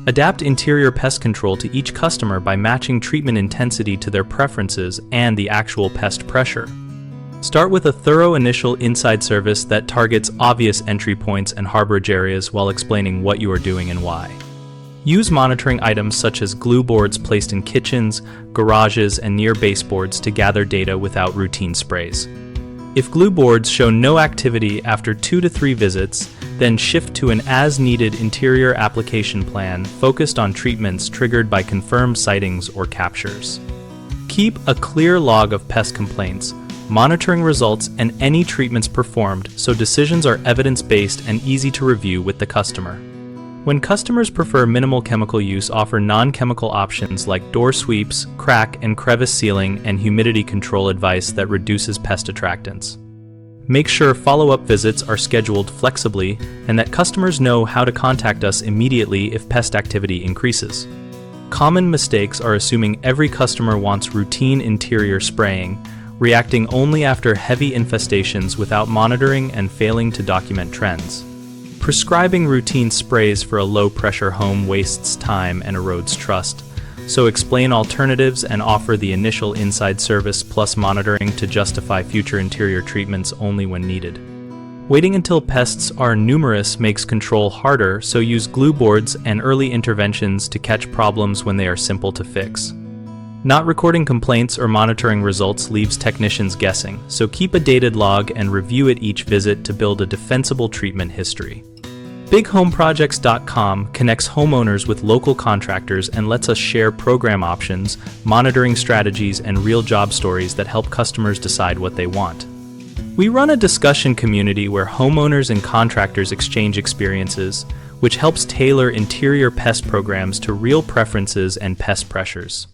Adapt interior pest control to each customer by matching treatment intensity to their preferences and the actual pest pressure. Start with a thorough initial inside service that targets obvious entry points and harborage areas while explaining what you are doing and why. Use monitoring items such as glue boards placed in kitchens, garages, and near baseboards to gather data without routine sprays. If glue boards show no activity after 2 to 3 visits, then shift to an as-needed interior application plan focused on treatments triggered by confirmed sightings or captures. Keep a clear log of pest complaints, monitoring results, and any treatments performed so decisions are evidence-based and easy to review with the customer. When customers prefer minimal chemical use, offer non-chemical options like door sweeps, crack and crevice sealing, and humidity control advice that reduces pest attractants. Make sure follow-up visits are scheduled flexibly and that customers know how to contact us immediately if pest activity increases. Common mistakes are assuming every customer wants routine interior spraying, reacting only after heavy infestations without monitoring, and failing to document trends. Prescribing routine sprays for a low-pressure home wastes time and erodes trust, so explain alternatives and offer the initial inside service plus monitoring to justify future interior treatments only when needed. Waiting until pests are numerous makes control harder, so use glue boards and early interventions to catch problems when they are simple to fix. Not recording complaints or monitoring results leaves technicians guessing, so keep a dated log and review at each visit to build a defensible treatment history. BigHomeProjects.com connects homeowners with local contractors and lets us share program options, monitoring strategies, and real job stories that help customers decide what they want. We run a discussion community where homeowners and contractors exchange experiences, which helps tailor interior pest programs to real preferences and pest pressures.